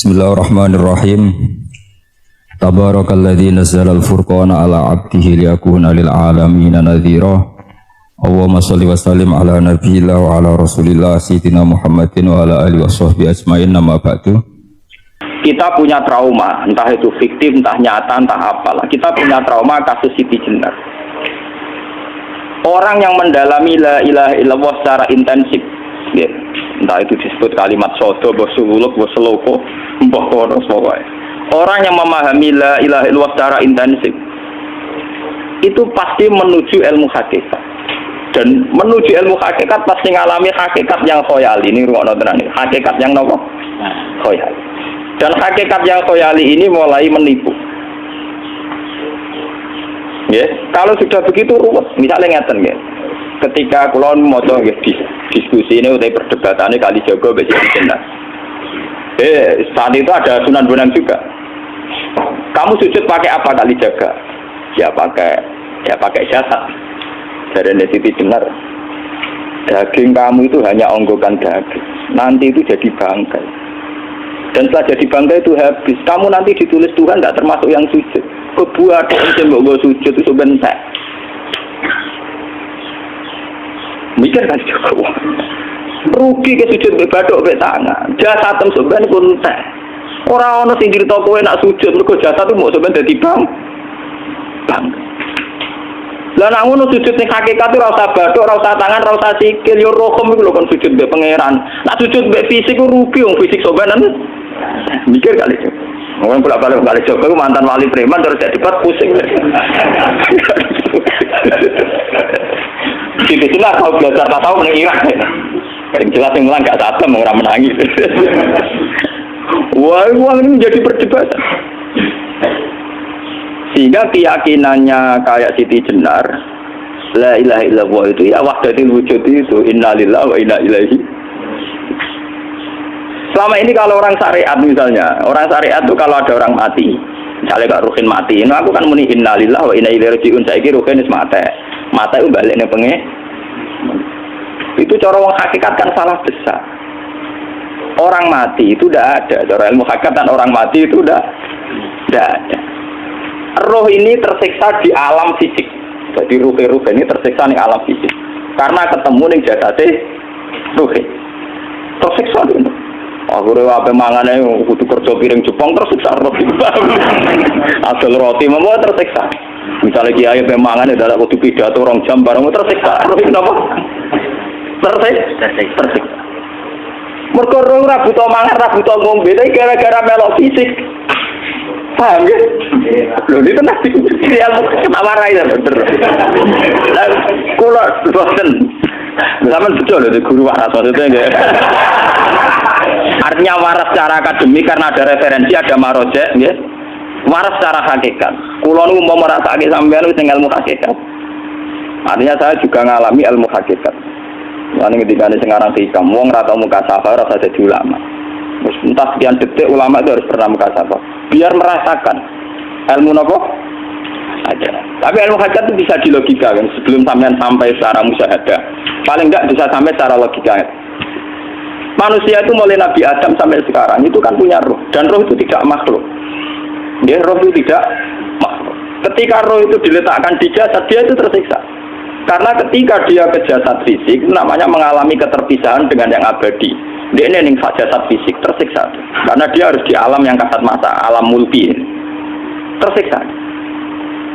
Bismillahirrahmanirrahim. Tabarakalladzi nazzalal furqana ala 'abdihi liyakuna lil 'alamin nadhira. Allahumma shalli wa sallim ala nabiyyillah wa ala rasulillah sayyidina Muhammadin wa ala alihi washabbihi ajmain. Nama ba'du. Kita punya trauma, entah itu fiktif, entah nyata, entah apalah. Kita punya trauma kasus Siti Jenar. Orang yang mendalami la ilaha illallah secara intensif, ya, entah itu disebut kalimat sodo, bosuluk, boseloko, bokoros, pokoknya. Orang yang memahami la ilaha illallah secara intensif, itu pasti menuju ilmu hakikat. Dan menuju ilmu hakikat pasti ngalami hakikat yang khoyali. Ini ruang nonton ini. Hakikat yang nopo? Khoyali. Dan hakikat yang khoyali ini mulai menipu. Ya, kalau sudah begitu ruwet, misalnya ngeten ya. Ketika kulon moto diskusi ini utai perdebatannya kali Jogo besi Jenar. Saat itu ada Sunan Bonang juga. Kamu sujud pakai apa kali jaga? Ya pakai jasad. Dari Siti Jenar. Daging kamu itu hanya onggokan daging. Nanti itu jadi bangkai. Dan setelah jadi bangkai itu habis. Kamu nanti ditulis Tuhan tidak termasuk yang sujud. Kebuat yang mau sujud itu bentek. Mikir kan juga. Rugi ke sujud badok be tangan. Jasad tem sebenarnya kuntek. Orang ono sing cerita kowe nak sujud mergo jasad itu mau sebenarnya dadi bang. Lah nak ngono sujud ning hakikat ora usah badok, ora usah tangan, ora usah sikil, yo rokem iku lho kon sujud be pangeran. Nak sujud be fisik ku rugi wong fisik sebenarnya. Mikir kali itu. Orang bolak-balik kali Joko itu mantan wali preman terus jadi debat pusing. Siti Jenar kalau belajar tak tahu menang Irak. Yang jelas yang menang gak satem orang menangis. Wah, uang ini menjadi perdebatan. Sehingga keyakinannya kayak Siti Jenar, la ilaha illallah itu ya wahdatul wujud itu innalillahi wa inna ilaihi. Selama ini kalau orang syariat misalnya, orang syariat itu kalau ada orang mati, misalnya Kak Ruhin mati, aku kan muni innalillahi wa inna ilaihi raji'un, saiki Ruhin wis mate. Mate itu balik ning penge. Itu cara wong hakikat kan salah besar. Orang mati itu tidak ada, cara ilmu hakikat dan orang mati itu tidak ada. Roh ini tersiksa di alam fisik. Jadi ruh ini tersiksa di alam fisik. Karena ketemu ning jasate ruh. Tersiksa itu. Aku rewa ape mangane kudu kerja piring Jepang tersiksa roh. Asal roti memang tersiksa. Misalnya kiai ape mangane dadak kudu pidato 2 jam bareng tersiksa. Roh napa? Tersiksa. Mergo roh ora butuh mangan, ora butuh ngombe, gara-gara melok fisik. Paham ya? Lho itu nanti ilmu warai ya bener. Lah kula boten. Zaman betul loh guru waras maksudnya enggak. Artinya waras secara akademik karena ada referensi, ada marojek, nggih. Waras secara hakikat. Kula niku mau merasake sampeyan wis ilmu hakikat. Artinya saya juga ngalami ilmu hakikat. Lan ketika sekarang hikam wong ra tau muka safar rasa jadi ulama. Terus entah sekian detik ulama itu harus pernah muka safar. Biar merasakan ilmu nopo aja. Tapi ilmu hakikat itu bisa dilogikakan sebelum sampai secara musyahadah. Paling enggak bisa sampai secara logika. Manusia itu mulai Nabi Adam sampai sekarang itu kan punya roh, dan roh itu tidak makhluk. Dia roh itu tidak makhluk. Ketika roh itu diletakkan di jasad, dia itu tersiksa. Karena ketika dia ke jasad fisik, itu namanya mengalami keterpisahan dengan yang abadi. Dia ini jasad fisik tersiksa. Karena dia harus di alam yang kasat mata, alam mulki. Tersiksa.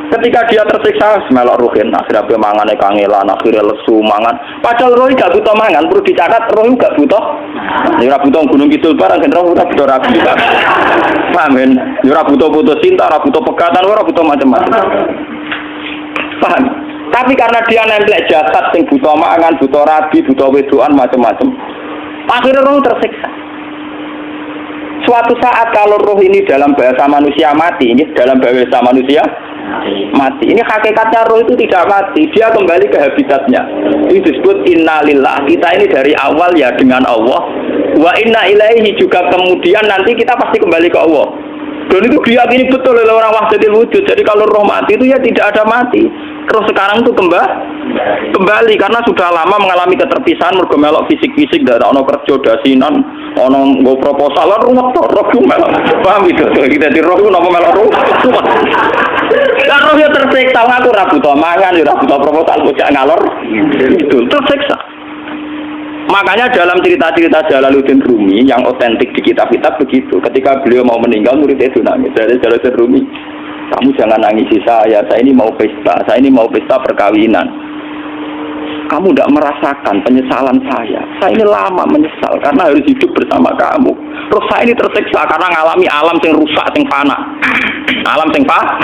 Ketika dia tersiksa, semelok ruhin, akhirnya dia mangane kangelan, akhirnya lesu mangan. Padahal roh gak butuh mangan, perlu dicatat roh gak butuh. Ya ora butuh gunung kidul barang, roh ora butuh rabi. Paham kan? Ya ora butuh putus cinta, ora butuh pegatan, ora butuh macam-macam. Paham? Tapi karena dia nempel jasad sing butuh mangan, butuh rabi, butuh wedoan macam-macam. Akhirnya roh tersiksa. Suatu saat kalau roh ini dalam bahasa manusia mati, ini dalam bahasa manusia mati. Ini hakikatnya roh itu tidak mati, dia kembali ke habitatnya. Ini disebut innalillah. Kita ini dari awal ya dengan Allah. Wa inna ilaihi juga kemudian nanti kita pasti kembali ke Allah. Dan itu diyakini betul oleh orang wahdatul wujud. Jadi kalau roh mati itu ya tidak ada mati. Terus sekarang tuh kembali karena sudah lama mengalami keterpisahan mergo melok fisik-fisik dari ono kerja dasinan, ono nggo proposal rumah to roh melok. Paham itu? Kita di roh napa melok roh. Lah roh ya tersiksa ngaku ra butuh mangan, ya ra butuh proposal bocah ngalor. Itu tersiksa. Makanya dalam cerita-cerita Jalaluddin Rumi yang otentik di kitab-kitab begitu. Ketika beliau mau meninggal, muridnya itu nangis. Dari Jalaluddin Rumi, kamu jangan nangisi saya ini mau pesta perkawinan. Kamu tidak merasakan penyesalan saya ini lama menyesal karena harus hidup bersama kamu. Terus saya ini tersiksa karena ngalami alam yang rusak, yang fana. Alam yang fana.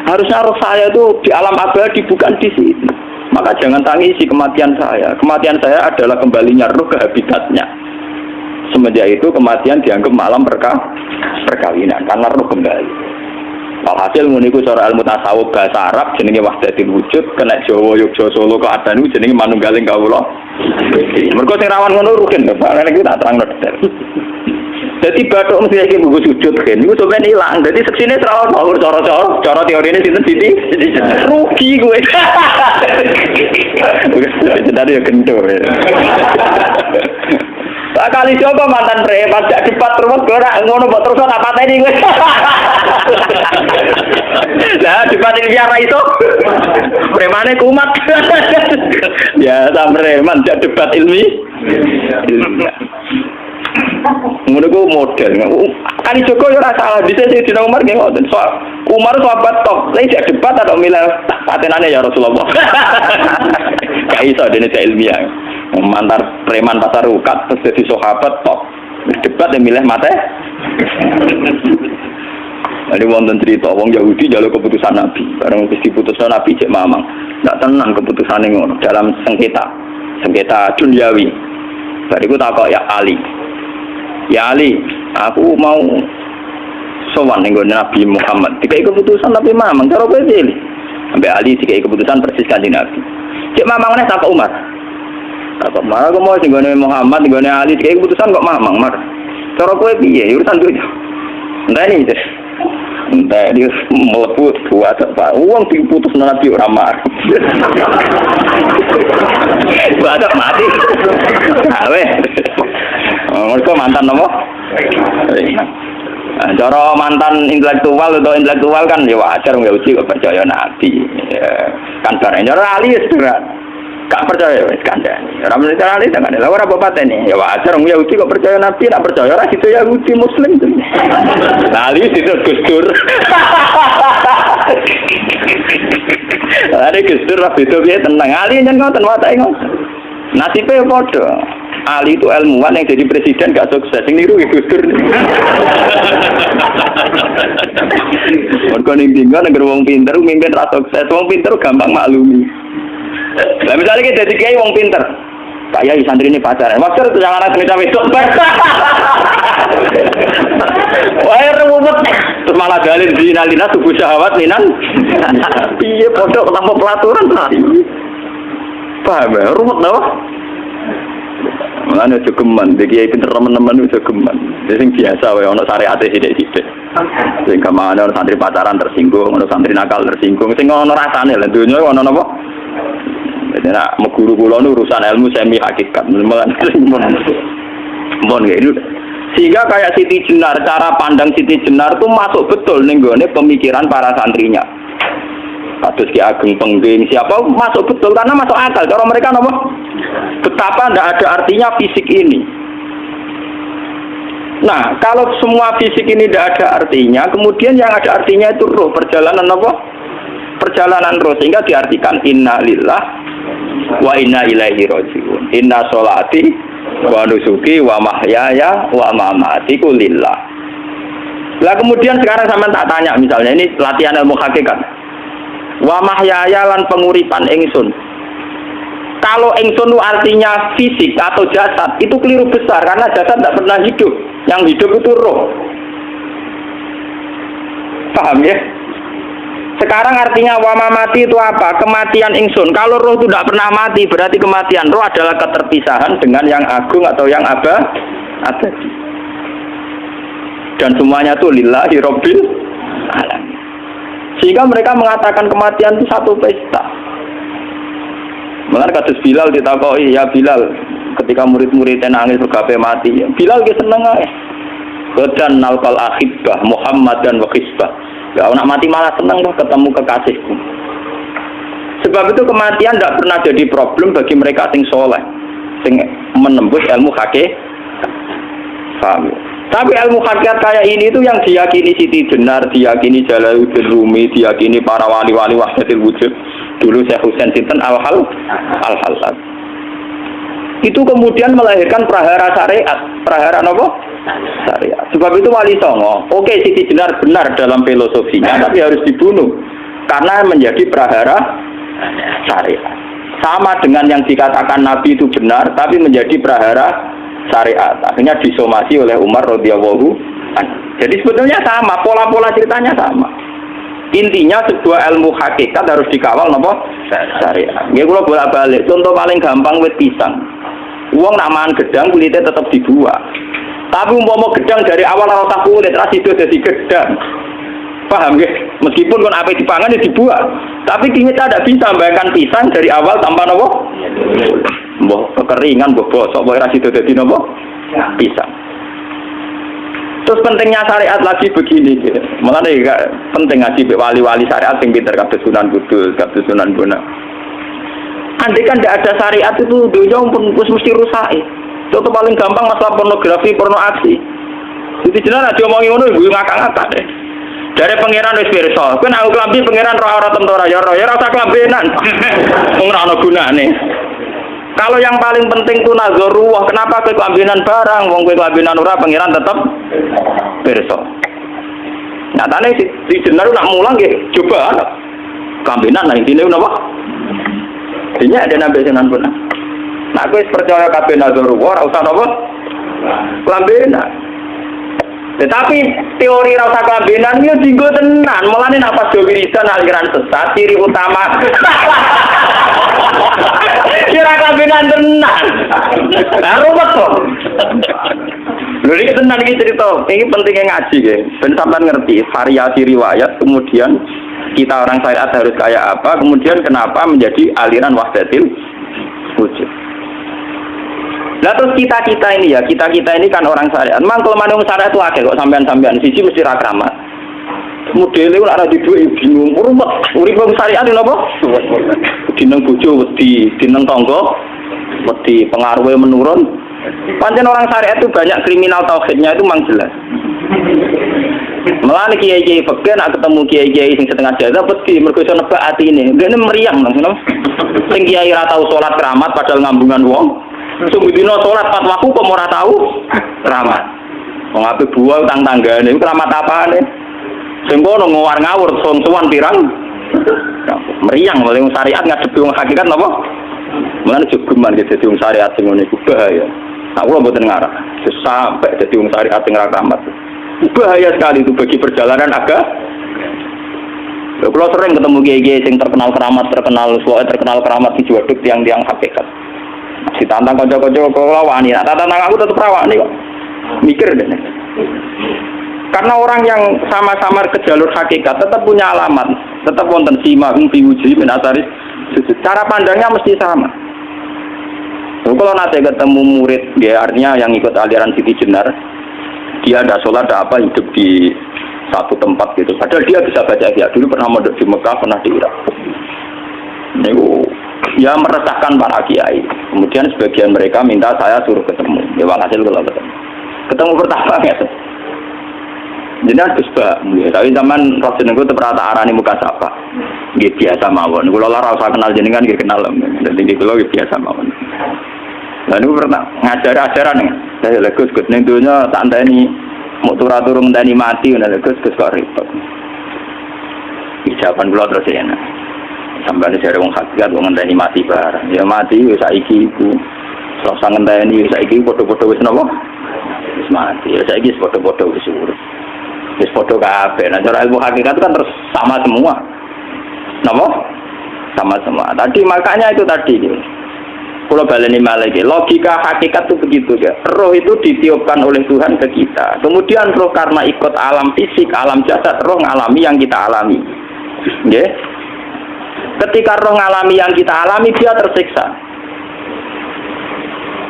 Harusnya roh saya itu di alam abadi, bukan di sini. Maka jangan tangisi kematian saya. Kematian saya adalah kembalinya roh ke habitatnya. Semenjak itu kematian dianggap malam perkawinan karena roh kembali. Walhasil muniku cara ilmu tasawuf bahasa Arab jenenge wahdatul wujud, kena Jawa Yogyakarta Solo keadaan niku jenenge manunggaling kawula. Mergo sing rawan ngono rugen, Pak. Nek iki tak terangno detail. Dadi bathuk mesti iki buku sujud kan niku sampeyan ilang. Dadi seksine terlalu ngawur cara teorine sinten siti rugi kowe. Dari yo kentur. Kali coba mantan preman gak debat terus ora ngono mbok terus tak pateni kowe. Lah debat ilmiah ra iso. Premane kumat. Ya ta preman gak debat ilmiah. Ngono ku model. Kali Joko yo ora salah, bisa Sayyidina Umar nggih ngoten. Umar sahabat top, lha jak debat atau milih patenane ya Rasulullah. Gak iso dene ilmiah. Mantar preman pasar ukat terus jadi sahabat top. Debat yang milih mate. Ada wonten cerita wong Yahudi njaluk keputusan Nabi. Bareng wis diputusno Nabi cek mamang. Ndak tenang keputusane ngono dalam sengketa duniawi. Bariku takok ya Ali. Ya Ali, aku mau sowan ning Nabi Muhammad. Dikai keputusan Nabi mamang cara kowe pilih. Sampai Ali dikai keputusan persis kanjeng Nabi. Cek mamang neh takok Umar. Takok Umar aku mau sing gone Muhammad, sing gone Ali dikai keputusan kok mamang, Mar. Cara kowe piye? Urusan dunya. Ndani itu. Entah dia melebut buat apa? Uang diputus Nabi ora marah. Buat mati. Awe. Mereka mantan nopo? Cara mantan intelektual kan ya wajar nggak uji kok percaya Nabi. Kan barangnya cara Ali ya gak percaya wis kandhani. Ora mesti cara Ali kan. Lah ora bapatene. Ya wajar wong Yahudi kok percaya Nabi, nek percaya ora situ Yahudi Muslim. Lah Ali situ Gusdur. Are Gusdur ra beda piye tenang. Ali nyen ngoten watake ngoten. Nasibe padha. Ali itu ilmuwan yang jadi presiden gak sukses. Sing niru Gusdur. Mergo ning dinggo nek wong pinter mimpin ra sukses. Wong pinter gampang maklumi. Lah misalnya kita jadi kiai wong pinter, kayak santri ini pacaran, maksud itu jangan anak cerita itu. Wah ruwet, terus malah galin dinalina tubuh syahwat minan. Iya pondok tanpa pelaturan tadi. Paham ya, ruwet loh. Mana jogeman, kiai pinter teman-teman itu jogeman. Jadi biasa, wae ono syariat sidik-sidik. Sing kemana ono santri pacaran tersinggung, ono santri nakal tersinggung, sing ono rasane lah dunia ono apa? Jadi nak meguru kula nu urusan ilmu semi hakikat. Mon itu. Sehingga kayak Siti Jenar, cara pandang Siti Jenar itu masuk betul ning gone pemikiran para santrinya. Kados Ki Ageng Pengging siapa masuk betul karena masuk akal. Cara mereka napa? Betapa tidak ada artinya fisik ini. Nah, kalau semua fisik ini tidak ada artinya, kemudian yang ada artinya itu roh, perjalanan apa? Perjalanan roh, sehingga diartikan inna lillah wa inna ilaihi raji'un. Inna sholati wa nusuki wa mahyaya wa mamati lillah. Lah kemudian sekarang sampean tak tanya misalnya ini latihan ilmu hakikat. Wa mahyaya lan penguripan ingsun. Kalau ingsun itu artinya fisik atau jasad, itu keliru besar karena jasad tidak pernah hidup. Yang hidup itu roh. Paham ya? Sekarang artinya wa mamati itu apa? Kematian ingsun. Kalau roh itu tidak pernah mati, berarti kematian roh adalah keterpisahan dengan yang agung atau yang abadi. Dan semuanya itu lillahi rabbil alamin. Sehingga mereka mengatakan kematian itu satu pesta. Malah kados Bilal ditakoki, ya Bilal, ketika murid-muridnya nangis berkabe mati, Bilal ge seneng ae. Godan nalqal ahibbah Muhammad dan wakhisbah. Ya anak mati malah seneng tuh ketemu kekasihku. Sebab itu kematian tidak pernah jadi problem bagi mereka sing soleh, sing menembus ilmu hakikat. Paham? Tapi ilmu hakikat kayak ini itu yang diyakini Siti Jenar, diyakini Jalaluddin Rumi, diyakini para wali-wali wahdatul wujud. Dulu Syekh Husain Sinten Al-Halal. Itu kemudian melahirkan prahara syariat. Prahara apa? Syariat. Sebab itu Wali Songo, oke Siti Jenar benar dalam filosofinya, tapi harus dibunuh karena menjadi prahara syariat. Sama dengan yang dikatakan Nabi itu benar, tapi menjadi prahara syariat. Akhirnya disomasi oleh Umar radhiyallahu anhu. Jadi sebetulnya sama, pola-pola ceritanya sama. Intinya sebuah ilmu hakikat harus dikawal napa? Syariat. Nggih kula bolak-balik. Contoh paling gampang wit pisang. Wong nak mangan gedang kulitnya tetap dibuang. Tapi umpama gedang dari awal ora usah kulit, ra sido dadi gedang. Paham nggih? Meskipun kon ape dipangan ya dibuang. Tapi kita tidak bisa bayangkan pisang dari awal tanpa napa? Mbah kekeringan, mbah bosok, mbah ra sido dadi napa? Pisang. Terus pentingnya syariat lagi begini, gitu. Makanya penting ngaji wali-wali syariat yang pintar kabeh Sunan Kudus, kabeh Sunan Bonang. Andai kan tidak ada syariat itu dunia pun mesti rusak. Contoh paling gampang masalah pornografi, porno aksi. Jadi jenengan aja omongi ngono iku ngakak-ngakak deh. Dari pangeran wis pirsa, kowe nek klambi pangeran ora tentu ora ya rasa klambenan. Wong ora ana gunane. Kalau yang paling penting itu nazarullah, kenapa kowe kelambinan barang, wong kowe kelambinan ora pangeran tetep pirsa. Nyatane si Jenar nak mulang nggih coba kelambinan lah intine napa? Dinya ada nabi Sunan Bonang. Nah kowe percaya kabeh nazarullah ora usah napa? Kelambinan. Tetapi teori ora usah kelambinan yo dienggo tenan, mulane nek pas do wiridan aliran sesat ciri utama. Kira kabinan tenan. Lah ruwet kok. Lho iki tenan iki cerita. Iki pentingnya ngaji nggih. Ben sampean ngerti variasi riwayat, kemudian kita orang syariat harus kayak apa, kemudian kenapa menjadi aliran wahdatul wujud. Lah terus kita ini ya, kita ini kan orang syariat. Memang kelemahan orang syariat itu akeh kok sampean-sampean siji mesti ra kramat. Modele ora ada duwe bingung, rumet. Urip wong syariat lho napa? Dineng bojo wedi, dineng tangga wedi, pengaruhe menurun. Pancen orang syariat itu banyak kriminal tauhidnya itu memang jelas. Malah kiai-kiai fikih nak ketemu kiai-kiai sing setengah jaza wedi mergo iso nebak atine. Ngene meriang langsung. Sing kiai ora tau salat keramat padahal ngambungan wong. Sing dina salat pas waktu kok ora tau keramat. Wong ape buah utang tanggane keramat apane? Sing kono ngawur-ngawur sowan pirang meriang oleh syariat ngadepi wong hakikat napa? Mulane jogeman gitu dadi wong syariat sing ngene iku bahaya. Nah, kula mboten ngarah sampai dadi wong syariat sing ra kramat. Bahaya sekali itu bagi perjalanan agama. Kalau sering ketemu kiai-kiai sing terkenal keramat di Juwaduk tiang-tiang hakikat. Ditantang kanca-kanca kula wani, nak tantang aku tetep ra wani kok. Mikir deh. Karena orang yang sama-sama ke jalur hakikat tetap punya alamat, tetap wonten sima biwuji min asari sujud. Cara pandangnya mesti sama. Kalau nanti ketemu murid, dia artinya yang ikut aliran Siti Jenar, dia ada sholat, ada apa, hidup di satu tempat gitu. Padahal dia bisa baca Ihya, dulu pernah mondok di Mekah, pernah di Irak. Ya meresahkan para kiai. Kemudian sebagian mereka minta saya suruh ketemu. Ya walhasil kalau ketemu pertama ya. Jenengan Gus Ba, tapi zaman roh jenengan itu terperata arani muka sapa. Nggih biasa mawon. Kula ora usah kenal jenengan nggih kenal. Dadi kula nggih biasa mawon. Lah niku pernah ngajar-ajaran nih. Saya lek Gus ning donya tak enteni mau turu-turu ngenteni mati ngono lek Gus kok repot. Jawaban kula terus ya. Sampai jare wong hakikat wong ngenteni mati bareng. Ya mati wis saiki iku. Terus ngenteni saiki padha-padha wis napa? Wis mati. Ya saiki wis padha-padha wis urip. Wis foto kabeh. Nah, cara ilmu hakikat itu kan terus sama semua. Napa? Sama semua. Tadi makanya itu tadi gitu. Kalau baleni maliki, logika hakikat itu begitu ya. Roh itu ditiupkan oleh Tuhan ke kita. Kemudian roh karena ikut alam fisik, alam jasad, roh ngalami yang kita alami. Nggih. Ketika roh ngalami yang kita alami, dia tersiksa.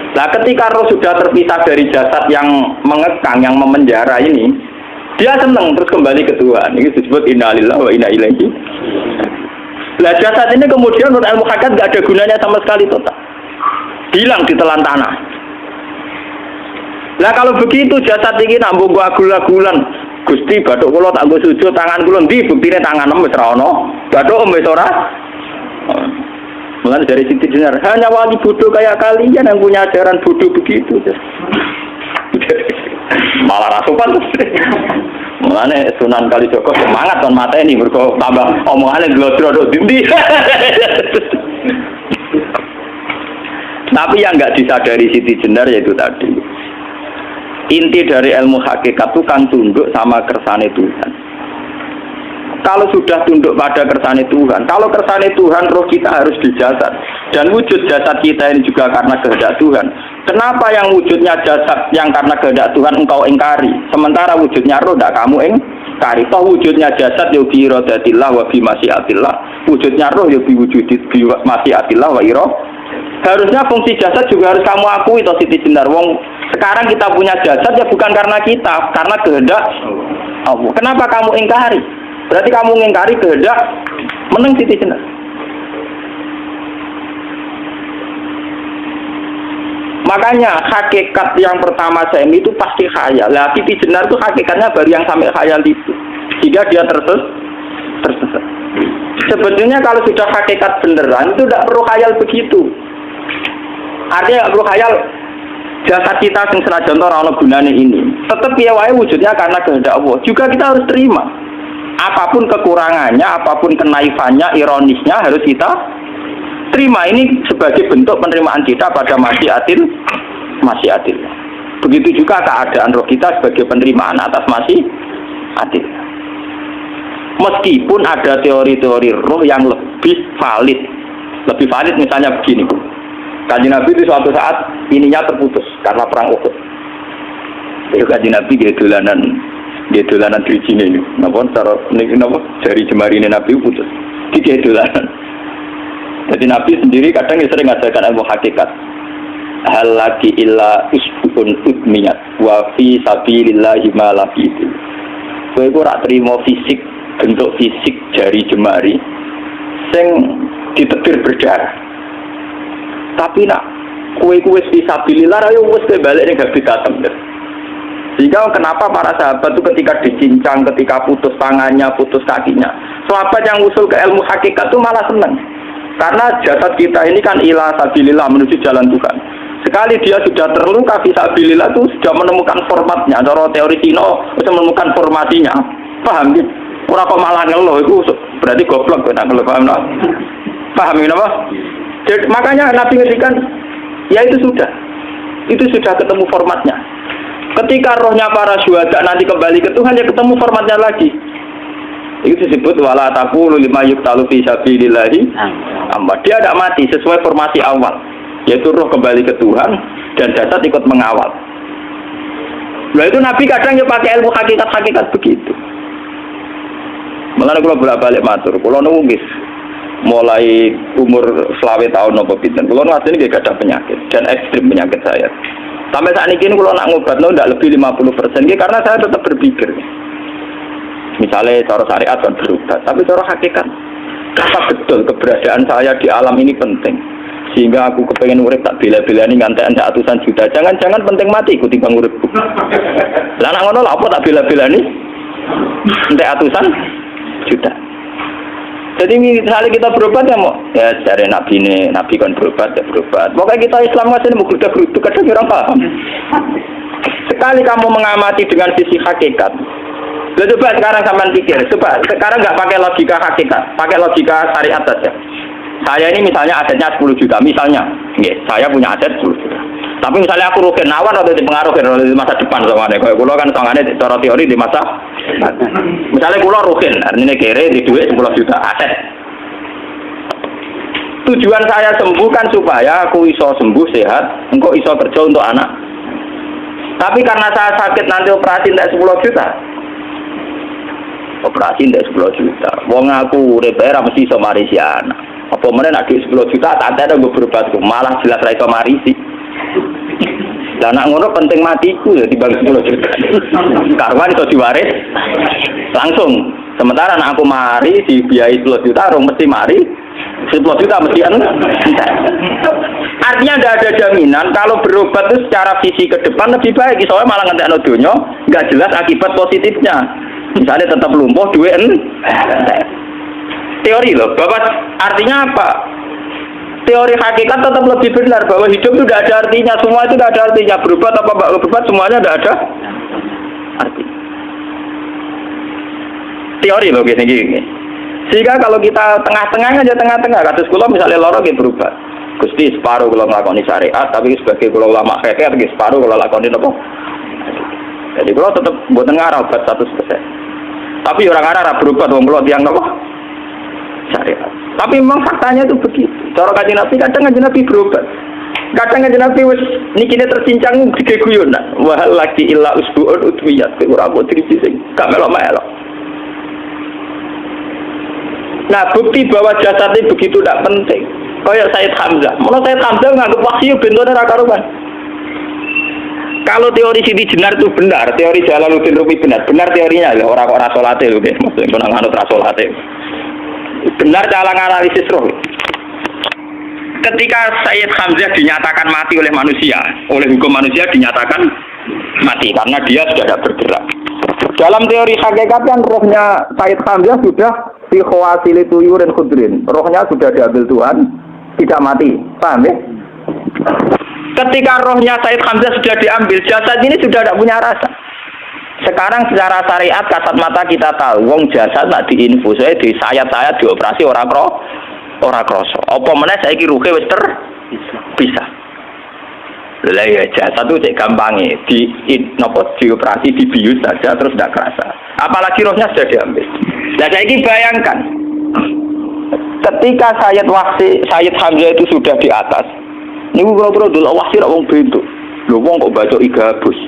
Nah, ketika roh sudah terpisah dari jasad yang mengekang, yang memenjara ini, dia senang terus kembali ke Tuhan. Ini disebut inna lillahi wa inna ilaihi. Nah, jasad ini kemudian menurut ilmu hakikat nggak ada gunanya sama sekali total. Hilang di telan tanah. Nah, kalau begitu jasad ini nambung gua gula-gulan. Gusti bathuk kula tak nggo sujud tangan kula ndi buktine tangan wis ra ono. Bathuk wis ora. Mulai dari Siti Jenar, hanya wali bodoh kayak kalian yang punya ajaran bodoh begitu. Malah rasupan. Mulane Sunan Kalijaga semangat kon mateni mergo tambah omongane glodro dindi. Tapi yang enggak disadari Siti Jenar yaitu tadi. Inti dari ilmu hakikat itu kan tunduk sama kersane Tuhan. Kalau sudah tunduk pada kersane Tuhan, kalau kersane Tuhan roh kita harus di jasad. Dan wujud jasad kita ini juga karena kehendak Tuhan. Kenapa yang wujudnya jasad yang karena kehendak Tuhan engkau ingkari? Sementara wujudnya roh tidak kamu ingkari. Toh wujudnya jasad ya bi iradatillah wa bi masyiatillah. Wujudnya roh ya bi wujudit bi masyiatillah wa ira. Harusnya fungsi jasad juga harus kamu akui toh Siti Jenar. Wong sekarang kita punya jasad ya bukan karena kita, karena kehendak Allah. Kenapa kamu ingkari? Berarti kamu ingkari kehendak meneng Siti Jenar. Makanya hakikat yang pertama saya itu pasti khayal. Lah Siti Jenar itu hakikatnya baru yang sampai khayal itu. Sehingga dia tersesat. Sebetulnya kalau sudah hakikat beneran itu tidak perlu khayal begitu. Artinya tidak perlu khayal jasad kita yang senajan ora ana gunane ini. Tetap ya wae wujudnya karena kehendak Allah. Juga kita harus terima. Apapun kekurangannya, apapun kenaifannya, ironisnya harus kita terima. Ini sebagai bentuk penerimaan kita pada masyiatil. Begitu juga keadaan roh kita sebagai penerimaan atas masyiatil. Meskipun ada teori-teori roh yang lebih valid misalnya begini. Kanjeng Nabi itu suatu saat ininya terputus karena perang Uhud. Itu Kanjeng Nabi dia dolanan drijine ini. Napa cara napa jari jemari ini Nabi putus. Dia dolanan. Jadi Nabi sendiri kadang sering ngajarkan ilmu hakikat. Hal lagi illa isbun udmiyat wa fi sabilillahi ma la fi. Kowe ora trimo fisik, bentuk fisik jari jemari sing ditetir berdarah. Tapi nak kue fisabilillah ayo wis balik ning habitatem. Sehingga kenapa para sahabat itu ketika dicincang, ketika putus tangannya, putus kakinya, sahabat yang usul ke ilmu hakikat itu malah senang. Karena jasad kita ini kan ila sabilillah menuju jalan Tuhan. Sekali dia sudah terluka fisabilillah itu sudah menemukan formatnya. Cara teori Cina sudah menemukan formasinya. Paham gitu? Ora kok malah ngeluh itu berarti goblok kok ngeluh paham tak? Paham apa? Jadi, makanya Nabi ngertikan ya itu sudah ketemu formatnya. Ketika rohnya para syuhada nanti kembali ke Tuhan ya ketemu formatnya lagi. Itu disebut wala taqulu lima yuqtalu fi sabilillahi amma. Dia tidak mati sesuai formasi awal, yaitu roh kembali ke Tuhan dan jasad ikut mengawal. Nah itu Nabi kadang ya pakai ilmu hakikat begitu. Mulane kula bolak-balik matur, kula nunggu mulai umur 20 tahun nopo pinten. Kula asline nggih gadah penyakit dan ekstrim penyakit saya. Sampai saat ini kula nak ngobatno ndak lebih 50% nggih karena saya tetap berpikir. Misalnya cara syariat kan berubah, tapi cara hakikat apa betul keberadaan saya di alam ini penting. Sehingga aku kepengen urip tak bela-belani ngantekan ratusan juta. Jangan-jangan penting mati ikuti bang uripku. Lah nak ngono lha apa tak bela-belani? Entek ratusan juta. Jadi misalnya kita berobat ya mau ya cari nabi kan berobat ya berobat. Pokoknya kita Islam masih mau geruduk kadang orang paham. Sekali kamu mengamati dengan sisi hakikat, coba sekarang sampean pikir, coba sekarang nggak pakai logika hakikat, pakai logika syariat saja. Saya ini misalnya asetnya 10 juta, misalnya, saya punya aset 10 juta. Tapi misalnya aku rugi nawar atau dipengaruhi di masa depan soalnya, kalau kulo kan soalnya cara teori di masa, misalnya kulo rugi, artinya kere di duit 10 juta aset. Tujuan saya sembuh kan supaya aku iso sembuh sehat, engkau iso kerja untuk anak. Tapi karena saya sakit nanti operasi tidak 10 juta. operasi ndek 10 juta. Wong aku urip era mesti iso marisi anak. Apa meneh nek 10 juta tak ada nggo berobat malah jelas ra iso marisi. Lah nek ngono penting matiku ya dibanding 10 juta. Karwan iso diwaris langsung. Sementara nek aku mari dibiayai 10 juta rong mesti mari 10 juta mesti artinya tidak ada jaminan kalau berobat itu secara visi ke depan lebih baik soalnya malah ngentekno donya nggak jelas akibat positifnya misalnya tetap lumpuh duit teori loh Bapak artinya apa teori hakikat tetap lebih benar bahwa hidup itu tidak ada artinya semua itu tidak ada artinya berobat apa enggak berobat semuanya tidak ada arti teori loh gini. Sehingga kalau kita tengah-tengah aja tengah-tengah kasus kula misalnya loro nggih berubah. Gusti separuh kula nglakoni syariat tapi sebagai kula ulama fikih nggih separuh kula lakoni napa? Jadi kula tetep mboten ngarah obat 100%. Tapi orang arah berobat wong kula tiyang napa? Syariat. Tapi memang faktanya itu begitu. Cara Kanjeng Nabi kadang Kanjeng Nabi berobat. Kadang Kanjeng Nabi wis nikine tercincang gede guyonan. Wahal lagi illa usbu'un utwiyat ora mbok trisi sing gak melok-melok. Nah bukti bahwa jasad ini begitu tidak penting. Kayak Sayyid Hamzah. Menurut Sayyid Hamzah nganggep wahyu bentuknya raka-rukan. Kalau teori Siti Jenar itu benar, teori Jalaluddin Rumi benar teorinya lah orang-orang solate loh, maksudnya orang anut rasolate. Benar cara analisis roh. Ketika Sayyid Hamzah dinyatakan mati oleh manusia, oleh hukum manusia dinyatakan mati karena dia sudah tidak bergerak. Dalam teori hakikat kan rohnya Sayyid Hamzah sudah fi khawasili tuyurin khudrin. Rohnya sudah diambil Tuhan, tidak mati. Paham ya? Ketika rohnya Sayyid Hamzah sudah diambil, jasad ini sudah tidak punya rasa. Sekarang secara syariat kasat mata kita tahu, wong jasad nak diinfus, di sayat-sayat dioperasi orang kroso. Apa meneh saiki ruhe wis bisa. Lah ya jasad itu cek gampange dioperasi dibius saja terus tidak kerasa. Apalagi rohnya sudah diambil. Nah saiki bayangkan ketika Sayyid Hamzah itu sudah di atas. Niku kira-kira delok wahsi rak wong bentuk. Lho wong kok baca igabus.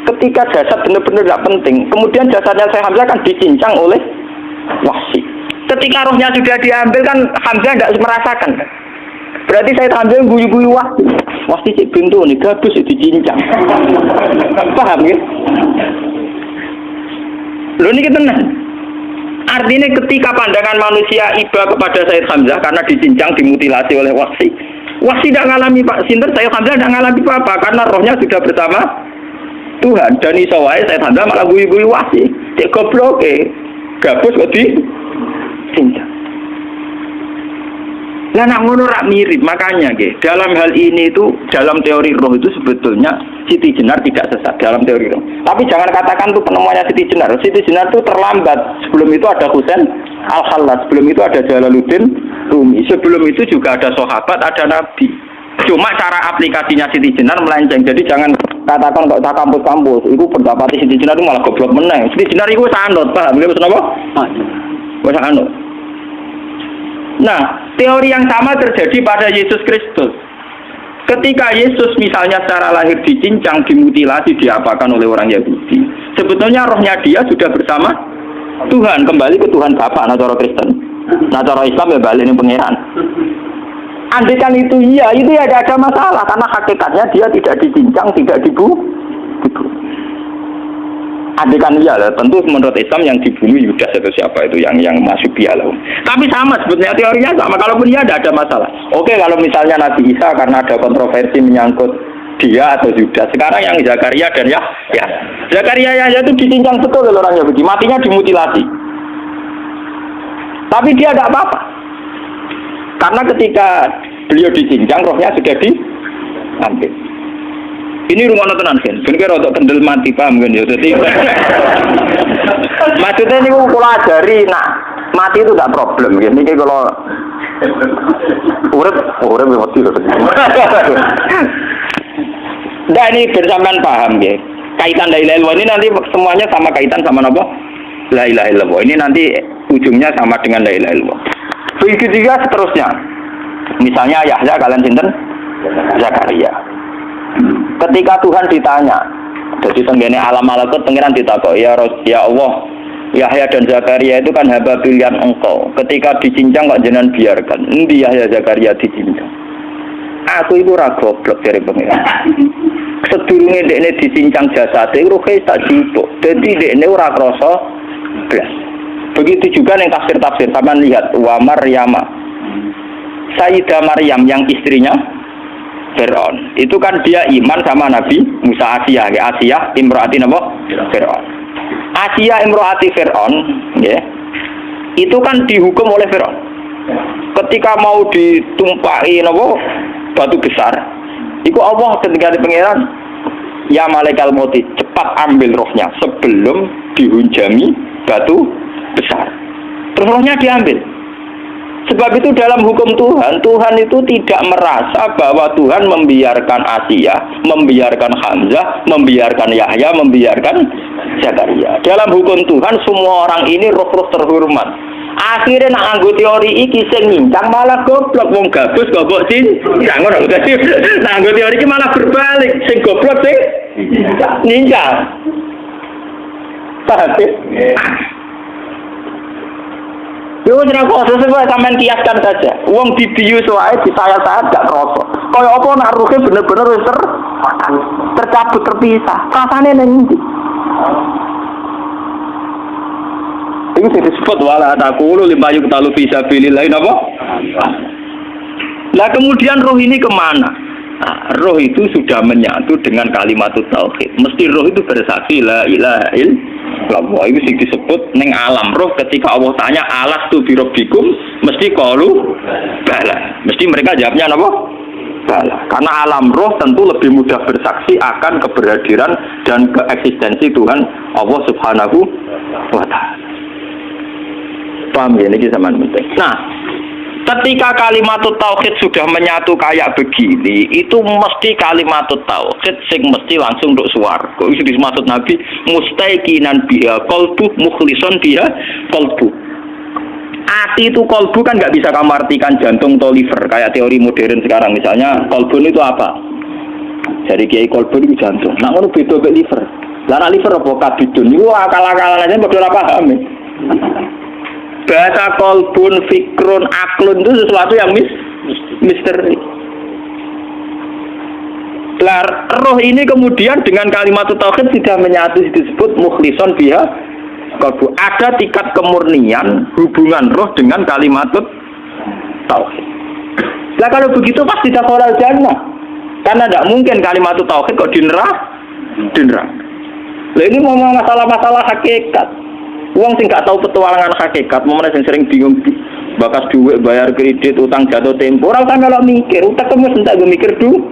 Ketika jasad benar-benar tidak penting, kemudian jasadnya Sayyid Hamzah kan dicincang oleh wahsi. Ketika rohnya sudah diambil kan Hamzah tidak merasakan kan. Berarti Sayyid Hamzah guyu-guyu wahsi cek bentuk nih gabus dicincang. Paham ya? Lho niki tenan. Artinya ketika pandangan manusia iba kepada Sayyid Hamzah karena dicincang, dimutilasi oleh wahsi tidak ngalami Pak Sinter, Sayyid Hamzah tidak ngalami apa-apa karena rohnya sudah bersama Tuhan. Dan iso wae Sayyid Hamzah malah guyu-guyu wahsi cek goblok gabus kok dicincang. Lah nak ngono rak mirip, makanya dalam hal ini itu dalam teori roh itu sebetulnya Siti Jenar tidak sesat dalam teori roh. Tapi jangan katakan itu penemuannya Siti Jenar. Siti Jenar itu terlambat. Sebelum itu ada Husain Al-Khallas, sebelum itu ada Jalaluddin Rumi, sebelum itu juga ada sahabat, ada nabi. Cuma cara aplikasinya Siti Jenar melenceng. Jadi jangan katakan kok tak kampus-kampus itu pendapat Siti Jenar itu malah goblok meneng. Siti Jenar itu sanut, paham nggih maksud apa? Wis anut. Nah, teori yang sama terjadi pada Yesus Kristus. Ketika Yesus misalnya secara lahir dicincang, dimutilasi, diapakan oleh orang Yahudi, sebetulnya rohnya dia sudah bersama Tuhan, kembali ke Tuhan Bapa, nah cara Kristen. Nah cara Islam ya balik ini pangeran. Andaikan itu iya, itu ya ada masalah karena hakikatnya dia tidak dicincang, tidak dibunuh. Andaikan iya lah, tentu menurut Islam yang dibunuh Yudas itu siapa itu yang masuk bialah. Tapi sama sebetulnya teorinya sama. Kalaupun iya ada masalah. Oke, kalau misalnya Nabi Isa karena ada kontroversi menyangkut dia atau Yudas. Sekarang yang Zakaria dan ya Zakaria itu dicincang betul oleh orang Yahudi, matinya dimutilasi. Tapi dia tidak apa-apa. Karena ketika beliau dicincang, rohnya sudah diambil. Ini rumah tenan kan, bener untuk kendel mati paham kan ya. Jadi maksudnya ini kalau ajari, nak mati itu tidak problem. Ini kalau urip mati loh. Nah ini bersamaan paham ya. Kaitan la ilaha illallah ini nanti semuanya sama kaitan sama apa? La ilaha illallah. Ini nanti ujungnya sama dengan la ilaha illallah. Begitu juga seterusnya. Misalnya Yahya kalian sinten? Zakaria. Ketika Tuhan ditanya, Jadi tenggene alam malakut pengiran ditakok, ya Allah, Yahya dan Zakaria itu kan hamba pilihan engkau. Ketika dicincang kok jenengan biarkan. Endi Yahya Zakaria dicincang? Aku itu ora goblok dari pengiran. Sedurunge dekne dicincang jasate ruhe tak jupuk. Dadi dekne ora krasa blas. Begitu juga yang tafsir-tafsir sampean lihat wa Maryama. Sayyidah Maryam yang istrinya Fir'aun. Itu kan dia iman sama Nabi Musa. Asiyah imro'ati napa? Fir'aun. Asiyah imro'ati Fir'aun, ya. Itu kan dihukum oleh Fir'aun. Ketika mau ditumpahi napa? Batu besar. Iku Allah ketika di pangeran, ya malaikal mauti, cepat ambil rohnya sebelum dihunjami batu besar. Terus rohnya diambil. Sebab itu dalam hukum Tuhan, Tuhan itu tidak merasa bahwa Tuhan membiarkan Asiyah, membiarkan Hamzah, membiarkan Yahya, membiarkan Zakaria. Dalam hukum Tuhan, semua orang ini roh-roh terhormat. Akhirnya nak anggo teori iki sing nyincang malah goblok, wong gabus goblok cincang ngono. Dadi nak anggo teori iki malah berbalik, sing goblok sing nyincang. Paham? Yo jeneng kok sesuai sampean kiaskan saja. Wong dibius wae disayat-sayat gak kroso. Kaya apa nak ruhe bener-bener wis tercabut terpisah. Rasane nang ndi? Iku disebut wala taqulu limayuk talu fi sabilillah napa? Lah kemudian roh ini kemana? Nah, roh itu sudah menyatu dengan kalimat tauhid. Mesti roh itu bersaksi la ilaha illallah. Itu sing disebut ning alam roh ketika Allah tanya alastu bi rabbikum mesti qalu bala. Mesti mereka jawabnya apa? Bala. Karena alam roh tentu lebih mudah bersaksi akan keberhadiran dan keeksistensi Tuhan Allah Subhanahu wa taala. Paham ya, ini zaman penting. Nah, ketika kalimat tauhid sudah menyatu kayak begini, itu mesti kalimat tauhid sing mesti langsung untuk swarga. Itu dimaksud Nabi mustaiqinan biha qalbu mukhlishon biha qalbu. Ati itu qalbu kan nggak bisa kamu artikan jantung atau liver kayak teori modern sekarang. Misalnya qalbu itu apa? Jadi kiai qalbu itu jantung. Nah, ngono beda mek liver. Lah liver apa kabidun? Iku akal-akalan aja padha ora paham. Bahasa kolbun, fikrun, aklun itu sesuatu yang misteri. Roh ini kemudian dengan kalimat tauhid sudah menyatu, disebut mukhlishon biha kolbu. Ada tingkat kemurnian hubungan roh dengan kalimat tauhid. Lah kalau begitu pasti dakhalal jannah. Karena tidak mungkin kalimat tauhid kok dinerang. Lah ini mau masalah-masalah hakikat. Uang sing gak tahu petualangan hakikat, momennya sering bingung bakas duit, bayar kredit, utang jatuh tempo. Orang kan kalau mikir, utang kamu sentak gue mikir duit.